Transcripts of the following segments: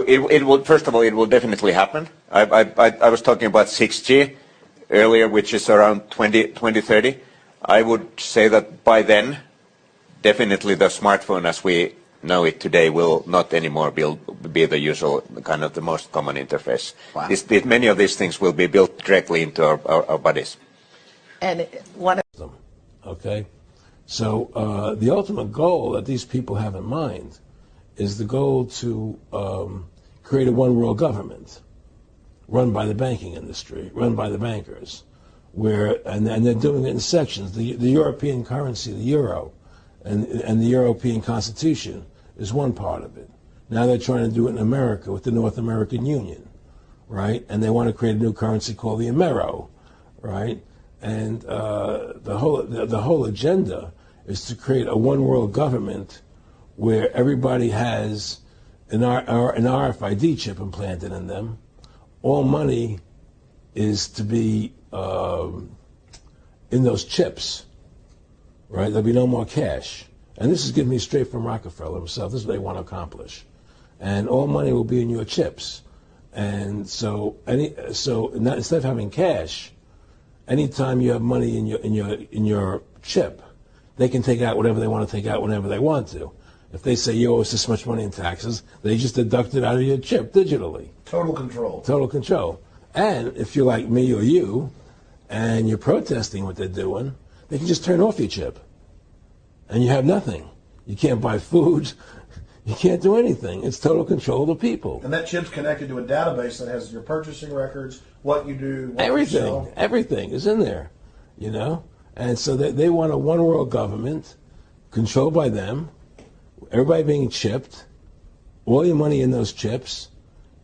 It will, first of all, it will definitely happen. I was talking about 6G earlier, which is around 2030. I would say that by then, definitely the smartphone as we know it today will not anymore be the usual kind of the most common interface. Wow. Many of these things will be built directly into our bodies. And one of them, okay? So the ultimate goal that these people have in mind is the goal to create a one-world government run by the banking industry, run by the bankers, and they're doing it in sections. The European currency, the euro, and the European Constitution is one part of it. Now they're trying to do it in America with the North American Union, right? And they want to create a new currency called the Amero, right? And the whole agenda is to create a one-world government where everybody has an RFID chip implanted in them. All money is to be in those chips, right? There'll be no more cash. And this is getting me straight from Rockefeller himself. This is what they want to accomplish. And all money will be in your chips. And so instead of having cash, anytime you have money in your chip, they can take out whatever they want to take out whenever they want to. If they say you owe us this much money in taxes, they just deduct it out of your chip digitally. Total control. Total control. And if you're like me or you, and you're protesting what they're doing, they can just turn off your chip. And you have nothing. You can't buy food. You can't do anything. It's total control of the people. And that chip's connected to a database that has your purchasing records, what you do, what everything, you sell. Everything is in there, you know? And so they want a one-world government controlled by them, everybody being chipped, all your money in those chips,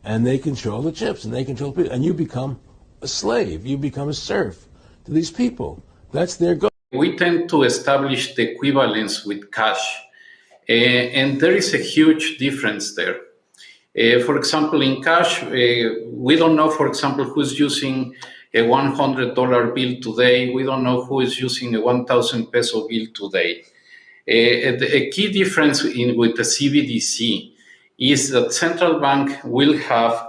and they control the chips, and they control people. And you become a slave. You become a serf to these people. That's their goal. We tend to establish the equivalence with cash, and there is a huge difference there. For example, in cash, we don't know, for example, who's using a $100 bill today. We don't know who is using a 1,000 peso bill today. A key difference with the CBDC is that central bank will have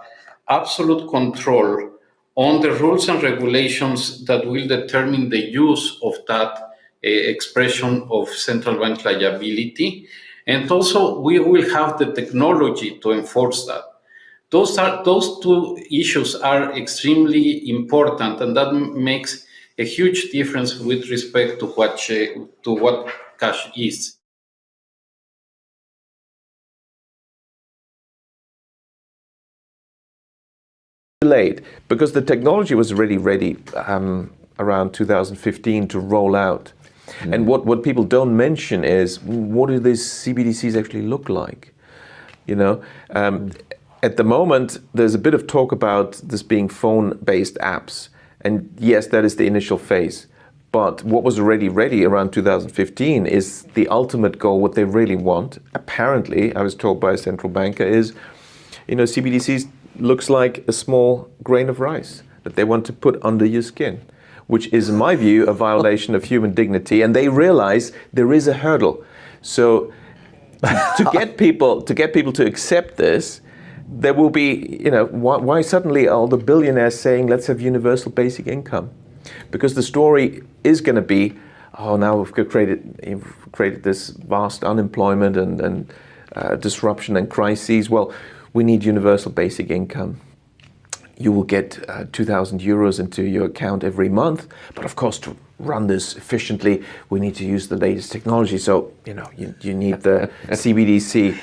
absolute control on the rules and regulations that will determine the use of that expression of central bank liability. And also, we will have the technology to enforce that. Those two issues are extremely important, and that makes a huge difference with respect to what cash is. Late because the technology was already ready around 2015 to roll out. And what people don't mention is, what do these CBDCs actually look like? You know, at the moment, there's a bit of talk about this being phone-based apps. And yes, that is the initial phase. But what was already ready around 2015 is the ultimate goal. What they really want, apparently, I was told by a central banker, is, you know, CBDCs looks like a small grain of rice that they want to put under your skin, which is, in my view, a violation of human dignity. And they realize there is a hurdle. So to get people to accept this, there will be, you know, why suddenly all the billionaires saying, let's have universal basic income? Because the story is going to be, oh, now we've created this vast unemployment and disruption and crises. Well, we need universal basic income. You will get 2,000 euros into your account every month. But of course, to run this efficiently, we need to use the latest technology. So, you know, you need the CBDC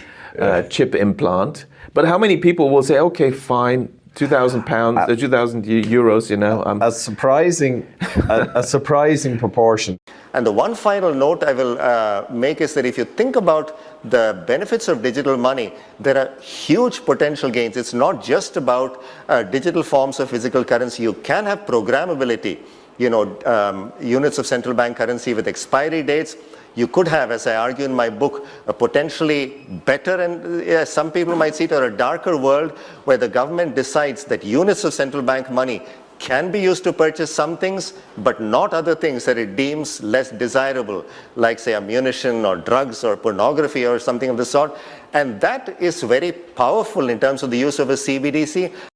chip implant. But how many people will say, okay, fine, 2,000 pounds, 2,000 euros, you know? A surprising proportion. And the one final note I will make is that if you think about the benefits of digital money, there are huge potential gains. It's not just about digital forms of physical currency. You can have programmability, you know, units of central bank currency with expiry dates. You could have, as I argue in my book, a potentially better and some people might see it, or a darker world where the government decides that units of central bank money can be used to purchase some things, but not other things that it deems less desirable, like say ammunition or drugs or pornography or something of the sort. And that is very powerful in terms of the use of a CBDC.